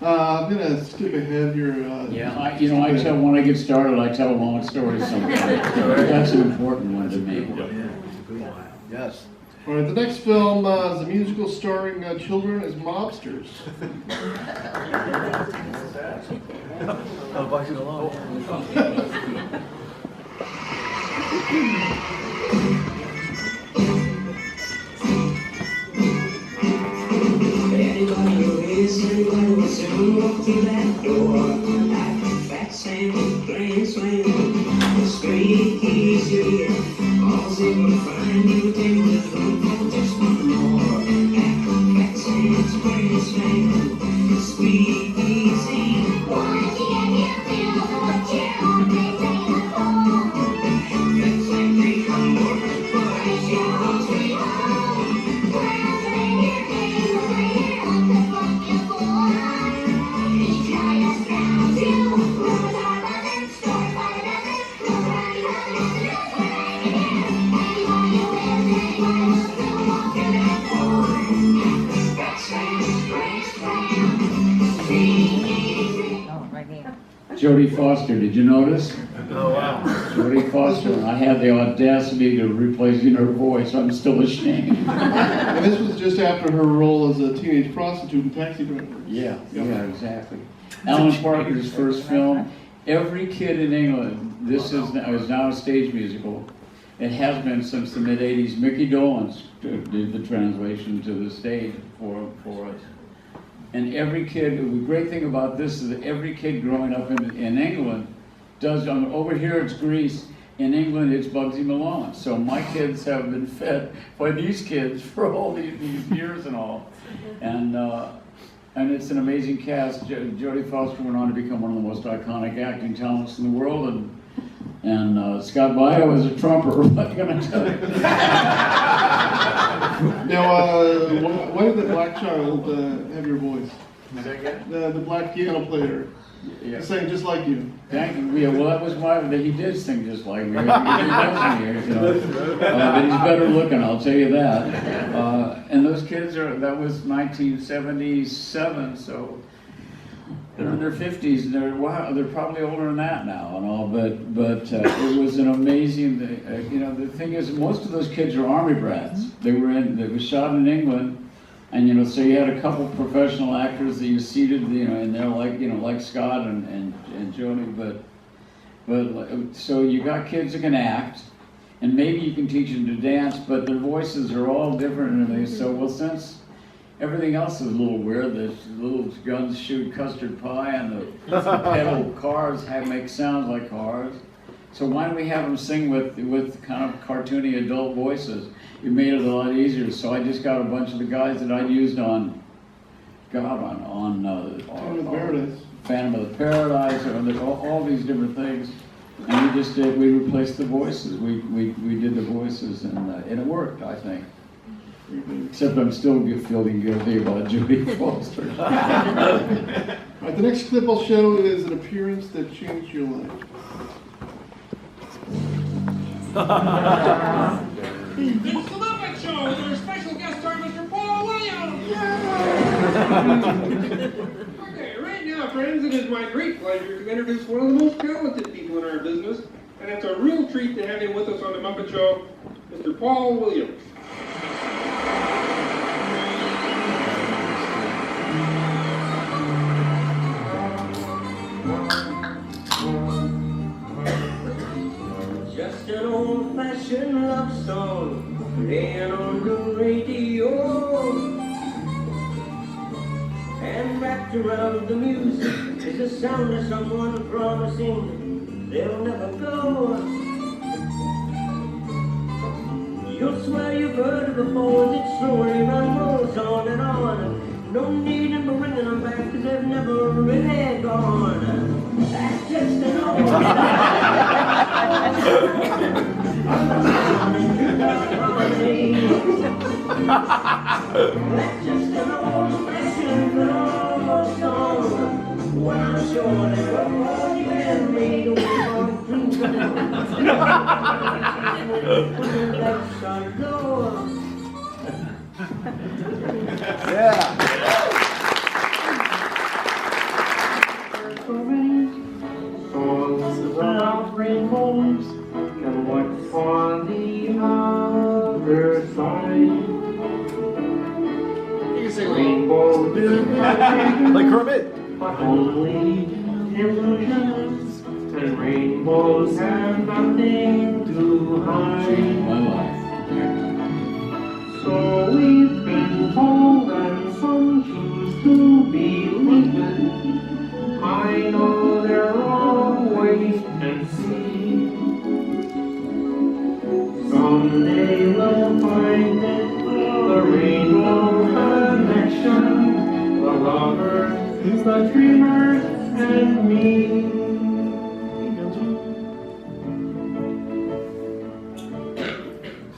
I'm gonna skip ahead here. When I get started, I tell a long story sometimes. That's an important one to me. Yes. All right, the next film is a musical starring children as mobsters. Oh, Bugsy Malone. Anybody who is, anybody will soon walk through that door. Like a fat Sam playing swing, squeak easy. All's they will find you a table with room for just one more. Like a fat Sam's playing swing, squeak easy. Why can't you feel what you're on the table for? Fat Sam, take on board, but it's your home sweet home. Where's the your name over here? What the fuck you for? Each guy has found you. Rumors are buzzing, stories by the dozen. Look around you, nothing else to do. What I can do. Anybody who is, anybody will still walk through that door. That's Sam's great plan. Speak easy. Jodie Foster, did you notice? Oh, wow. Jodie Foster. I had the audacity to replace her voice. I'm still ashamed. And this was just after her role as a teenage prostitute in Taxi Driver. Yeah, exactly. Alan Parker's first film. Every kid in England, this is now a stage musical. It has been since the mid-'80s. Mickey Dolenz did the translation to the stage for us. And every kid, the great thing about this is that every kid growing up in England does, over here it's Grease, in England it's Bugsy Malone. So my kids have been fed by these kids for all these years and all. And it's an amazing cast. Jodie Foster went on to become one of the most iconic acting talents in the world, and Scott Baio is a trumper, what can I tell you? Now, why did the black child have your voice? Say again? The black piano player. Yeah. He sang just like you. Thank you. Yeah, well, that was he did sing just like me. He does here, but he's better looking, I'll tell you that. And those kids that was 1977, so they're in their 50s, and they're probably older than that now and all, but it was an amazing, the thing is, most of those kids are army brats. They was shot in England. And so you had a couple professional actors that you seated, in there like Scott and Jodie, but so you got kids that can act, and maybe you can teach them to dance, but their voices are all different, and since everything else is a little weird, the little guns shoot custard pie, and the pedal cars make sounds like cars. So why don't we have them sing with kind of cartoony adult voices? It made it a lot easier. So I just got a bunch of the guys that I'd used on Phantom of the Paradise, and all these different things. And we replaced the voices. We did the voices, and it worked, I think. Except I'm still feeling guilty about Jodie Foster. All right, the next clip I'll show is an appearance that changed your life. It's the Muppet Show with our special guest star, Mr. Paul Williams! Okay, right now, friends, it is my great pleasure to introduce one of the most talented people in our business, and it's a real treat to have him with us on the Muppet Show, Mr. Paul Williams. Just an old-fashioned love song playing on the radio, and wrapped around the music is the sound of someone promising they'll never go. You'll swear you've heard it before, as it slowly rumbles on and on. No need in bringing them back, 'cause they've never really gone. That's just an old That's just an old-fashioned love song. When I'm sure they were all you and me, the way on dreams of them. Let's go. Yeah. Like Kermit. But only illusions and rainbows have nothing to hide. My life. So we've been told and some choose to believe it. I know they're wrong, wait and see. Someday we'll find it, the rainbow connection, the lovers, the dreamers, and me.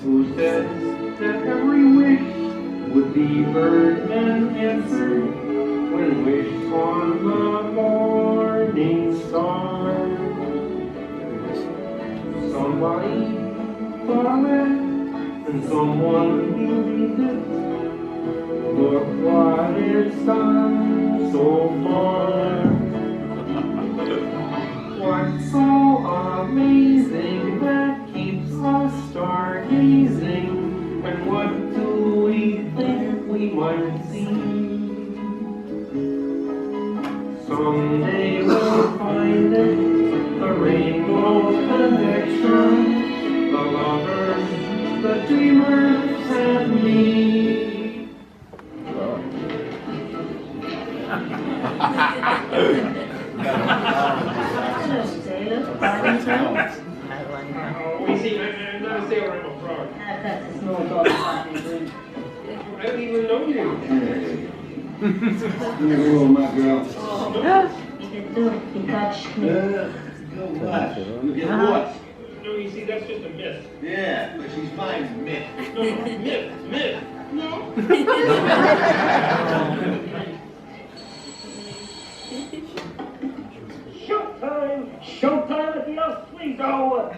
Who says that every wish would be heard and answered when wished on the morning star? Somebody thought it, and someone believed it. Look what it's done so far. What's so amazing that keeps us stargazing? And what do we think we might see? Someday we'll find it, the rainbow connection, the lovers, the dreamers, and me. We see, I'm not a sailor, I'm a frog. I don't even know you. Hello, my girl. He touched me. Get what? No, you see, that's just a myth. Yeah, but she's fine as myth. No, myth. Showtime at the Oswego.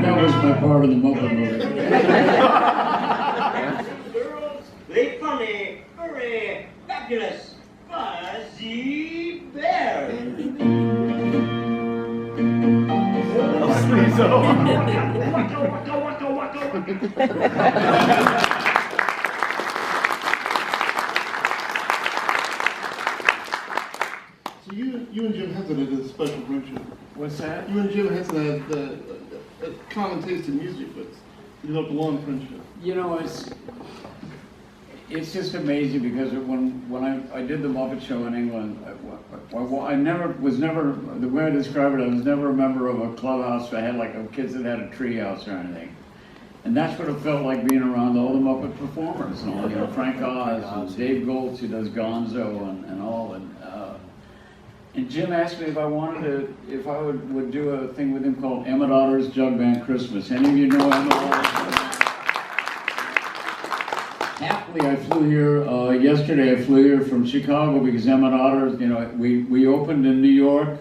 That was my part of the Muppet movie. Girls, they funny, very fabulous, fuzzy bear. Waka, waka, waka. So you and Jim Henson had a special friendship. What's that? You and Jim Henson had a common taste in music, but you developed a long friendship. You know, it's just amazing because when I did the Muppet Show in England, I never, the way I describe it, I was never a member of a clubhouse that had like kids that had a treehouse or anything. And that's what it felt like being around all the Muppet performers and all, you know, Frank Oz and Dave Goltz who does Gonzo and all. And Jim asked me if I would do a thing with him called Emmet Otter's Jug-Band Christmas. Any of you know Emmet Otter? Happily, I flew here, yesterday I flew here from Chicago because Emmet Otter, you know, we opened in New York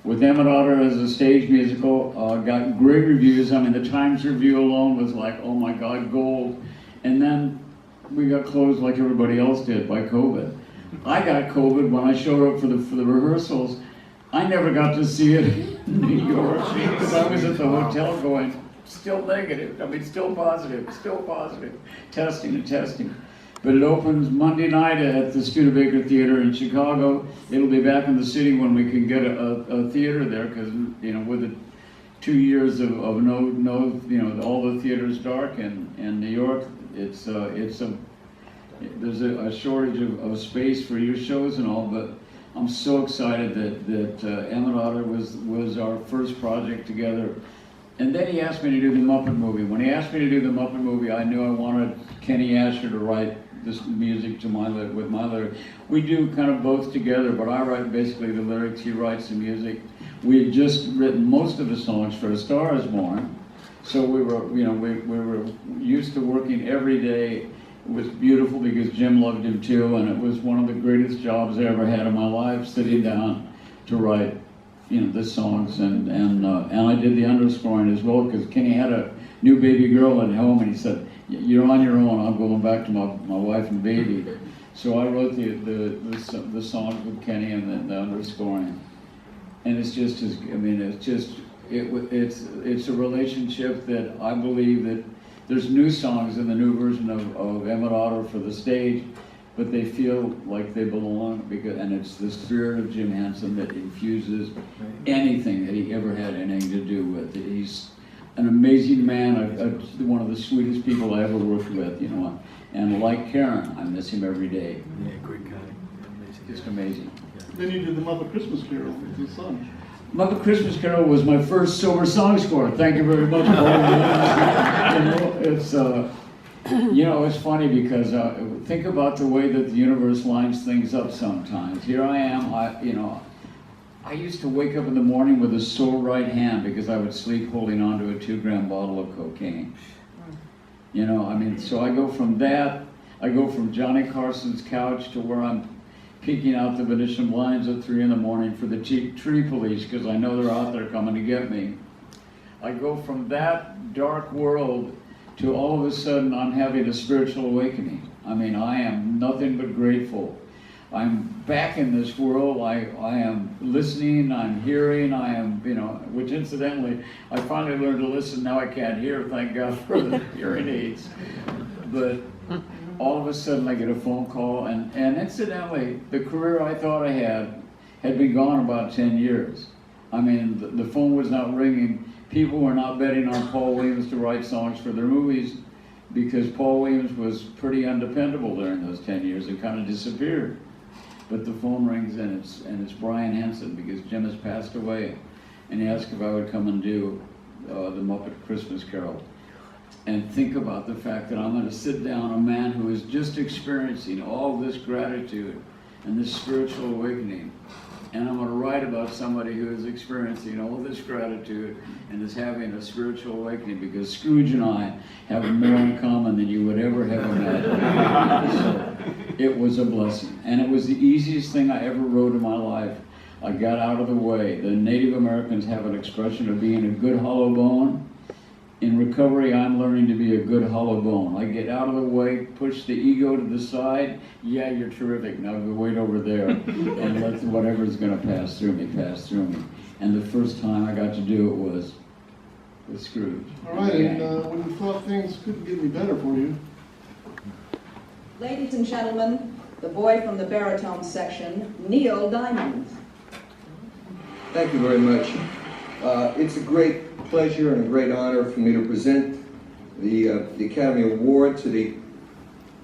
with Emmet Otter as a stage musical, got great reviews. I mean, the Times review alone was like, oh my God, gold. And then we got closed like everybody else did by COVID. I got COVID when I showed up for the rehearsals. I never got to see it in New York because I was at the hotel going, still negative, I mean, still positive, testing and testing. But it opens Monday night at the Studebaker Theater in Chicago. It'll be back in the city when we can get a theater there because, you know, with the 2 years of no, you know, all the theaters dark in New York, there's a shortage of space for your shows and all, but I'm so excited that Emmet Otter was our first project together. And then he asked me to do the Muppet movie. When he asked me to do the Muppet movie, I knew I wanted Kenny Asher to write this music to with my lyrics. We do kind of both together, but I write basically the lyrics, he writes the music. We had just written most of the songs for A Star Is Born, so we were, you know, we were used to working every day. It was beautiful because Jim loved him too, and it was one of the greatest jobs I ever had in my life, sitting down to write, you know, the songs, and I did the underscoring as well because Kenny had a new baby girl at home, and he said, "You're on your own. I'm going back to my wife and baby." So I wrote the songs with Kenny and the underscoring, and it's just as, I mean, it's a relationship that I believe that there's new songs in the new version of Emmet Otter for the stage, but they feel like they belong and it's the spirit of Jim Henson that infuses anything that he ever had anything to do with. He's an amazing man, one of the sweetest people I ever worked with, you know, and like Karen, I miss him every day. Yeah, great guy. Amazing. Just amazing. Then you did the Muppet Christmas Carol with his son. Muppet Christmas Carol was my first sober song score. Thank you very much, Paul. You know, it's you know, it's funny because think about the way that the universe lines things up sometimes. Here I am, you know, I used to wake up in the morning with a sore right hand because I would sleep holding onto a 2-gram bottle of cocaine. You know, I mean, so I go from that, I go from Johnny Carson's couch to where I'm peeking out the Venetian blinds at 3 in the morning for the cheap tree police because I know they're out there coming to get me. I go from that dark world to all of a sudden I'm having a spiritual awakening. I mean, I am nothing but grateful. I'm back in this world. I am listening, I'm hearing, I am, you know, which incidentally, I finally learned to listen. Now I can't hear, thank God for the hearing aids. But all of a sudden I get a phone call, and incidentally, the career I thought I had been gone about 10 years. I mean, the phone was not ringing. People were not betting on Paul Williams to write songs for their movies because Paul Williams was pretty undependable during those 10 years and kind of disappeared. But the phone rings and it's Brian Henson because Jim has passed away, and he asked if I would come and do the Muppet Christmas Carol. And think about the fact that I'm going to sit down a man who is just experiencing all this gratitude and this spiritual awakening, and I'm going to write about somebody who is experiencing all this gratitude and is having a spiritual awakening, because Scrooge and I have more in common than you would ever have imagined. So it was a blessing, and it was the easiest thing I ever wrote in my life. I got out of the way. The Native Americans have an expression of being a good hollow bone. In recovery, I'm learning to be a good hollow bone. I get out of the way, push the ego to the side. Yeah, you're terrific. Now go wait over there and let whatever's going to pass through me, pass through me. And the first time I got to do it was with Scrooge. All right, and when you thought things couldn't get any better for you. Ladies and gentlemen, the boy from the baritone section, Neil Diamond. Thank you very much. It's a great pleasure and a great honor for me to present the Academy Award to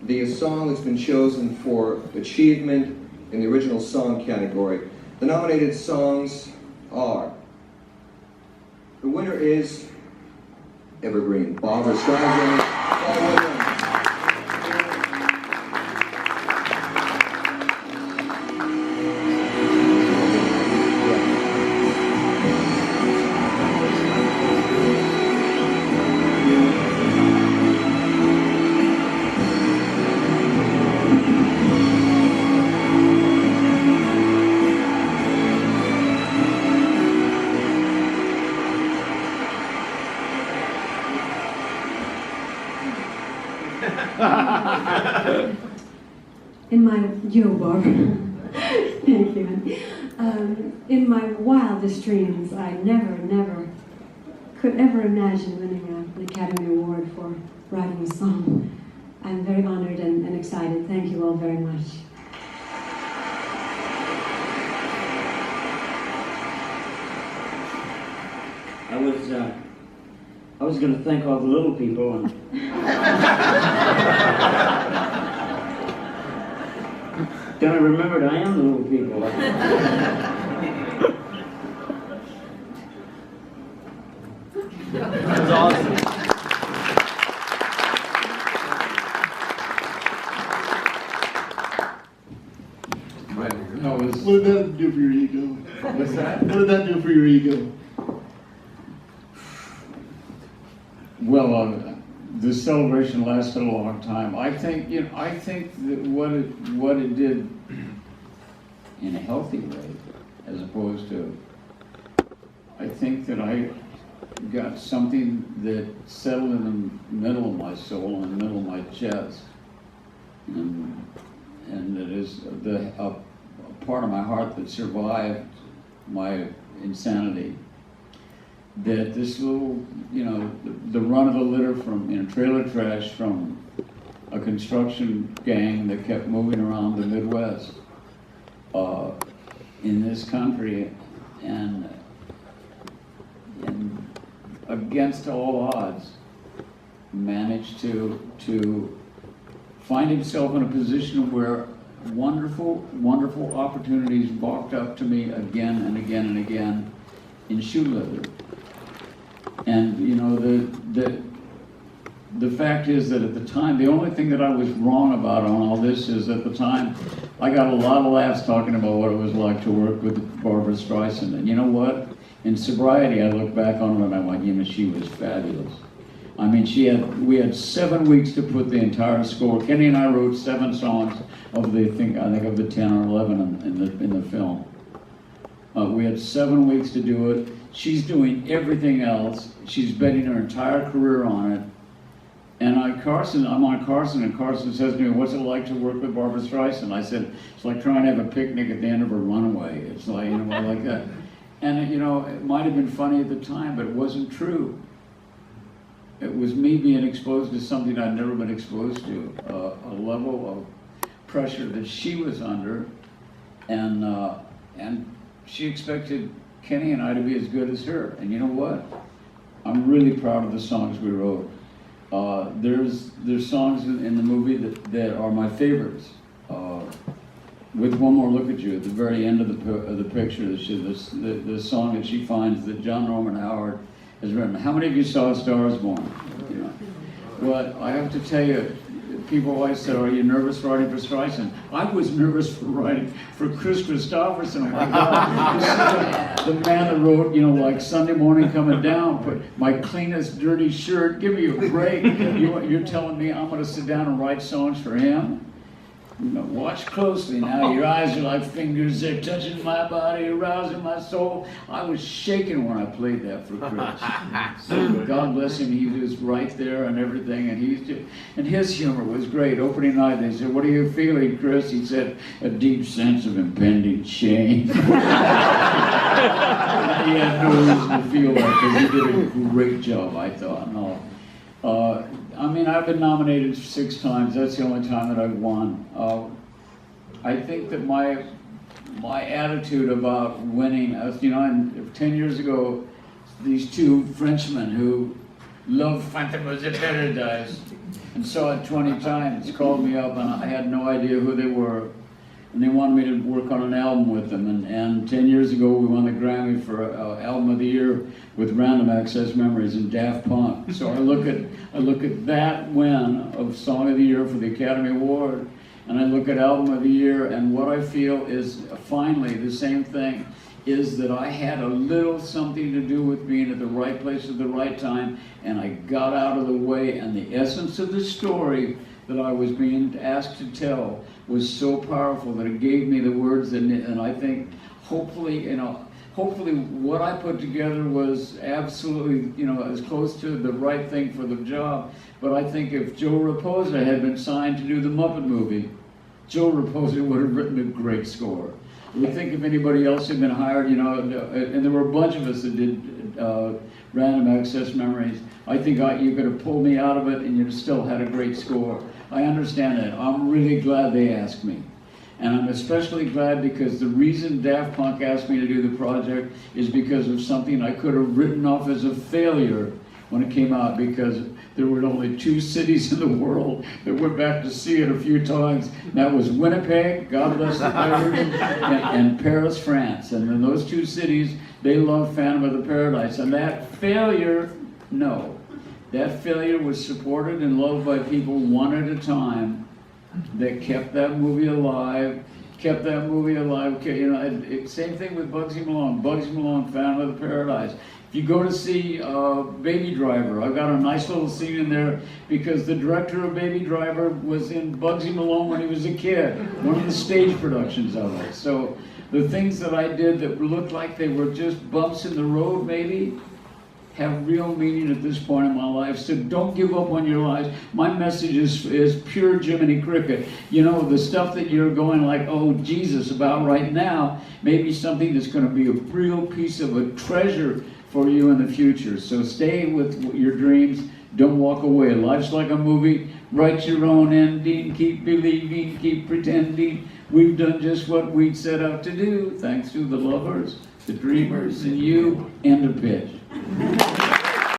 the song that's been chosen for achievement in the original song category. The nominated songs are, the winner is Evergreen, Barbra Streisand, Paul Williams. In my, thank you, honey. In my wildest dreams, I never could ever imagine winning an Academy Award for writing a song. I'm very honored and excited. Thank you all very much. I was going to thank all the little people and then I remembered I am the little people. That was awesome. What did that do for your ego? What's that? What did that do for your ego? Well, the celebration lasted a long time. I think that what it did in a healthy way, as opposed to, I think that I got something that settled in the middle of my soul and the middle of my chest, and it is a part of my heart that survived my insanity. that this little, the run of the litter from, trailer trash from a construction gang that kept moving around the Midwest in this country, and against all odds, managed to find himself in a position where wonderful opportunities walked up to me again and again and again in shoe leather. And the fact is that at the time, the only thing that I was wrong about on all this is at the time, I got a lot of laughs talking about what it was like to work with Barbara Streisand. And you know what? In sobriety, I look back on it and I'm like, she was fabulous. I mean, we had 7 weeks to put the entire score. Kenny and I wrote 7 songs of the, I think of the 10 or 11 in the film. We had 7 weeks to do it. She's doing everything else. She's betting her entire career on it. And I'm on Carson, and Carson says to me, "What's it like to work with Barbara Streisand?" I said, "It's like trying to have a picnic at the end of a runaway." It's like, like that. And it might have been funny at the time, but it wasn't true. It was me being exposed to something I'd never been exposed to, a level of pressure that she was under, and she expected Kenny and I to be as good as her. And you know what? I'm really proud of the songs we wrote. There's songs in the movie that are my favorites. With One More Look at You, at the very end of the picture, the song that she finds that John Norman Howard has written. How many of you saw A Star Is Born? Well, I have to tell you, people always said, "Are you nervous writing for Streisand?" I was nervous for writing for Chris Christopherson. Oh my God, the man that wrote, like Sunday Morning Coming Down, put my cleanest dirty shirt. Give me a break. You're telling me I'm going to sit down and write songs for him? Watch closely now. Your eyes are like fingers. They're touching my body, arousing my soul. I was shaking when I played that for Chris. So God bless him. He was right there and everything. And his humor was great. Opening night, they said, "What are you feeling, Chris?" He said, "A deep sense of impending shame." He had no reason to feel that because he did a great job, I thought. No. I've been nominated 6 times. That's the only time that I've won. I think that my attitude about winning, 10 years ago, these 2 Frenchmen who loved Phantoms of Paradise and saw it 20 times called me up, and I had no idea who they were. And they wanted me to work on an album with them. And 10 years ago, we won the Grammy for Album of the Year with Random Access Memories and Daft Punk. So I look at that win of Song of the Year for the Academy Award, and I look at Album of the Year, and what I feel is finally the same thing, is that I had a little something to do with being at the right place at the right time, and I got out of the way, and the essence of the story that I was being asked to tell was so powerful that it gave me the words, and I think hopefully what I put together was absolutely, as close to the right thing for the job. But I think if Joe Raposa had been signed to do the Muppet movie, Joe Raposa would have written a great score. I think if anybody else had been hired, and there were a bunch of us that did Random Access Memories, I think you could have pulled me out of it and you'd still had a great score. I understand that. I'm really glad they asked me. And I'm especially glad because the reason Daft Punk asked me to do the project is because of something I could have written off as a failure when it came out, because there were only 2 cities in the world that went back to see it a few times. And that was Winnipeg, God bless the Irish, and Paris, France. And in those 2 cities, they loved Phantom of the Paradise. And that failure, that failure was supported and loved by people one at a time that kept that movie alive. Same thing with Bugsy Malone. Bugsy Malone, Phantom of the Paradise. If you go to see Baby Driver, I've got a nice little scene in there because the director of Baby Driver was in Bugsy Malone when he was a kid, one of the stage productions of it. So the things that I did that looked like they were just bumps in the road maybe, have real meaning at this point in my life. So don't give up on your lives. My message is pure Jiminy Cricket. You know, the stuff that you're going like, oh, Jesus, about right now, may be something that's going to be a real piece of a treasure for you in the future. So stay with your dreams. Don't walk away. Life's like a movie. Write your own ending. Keep believing. Keep pretending. We've done just what we'd set out to do, thanks to the lovers, the dreamers, and you, and a pitch.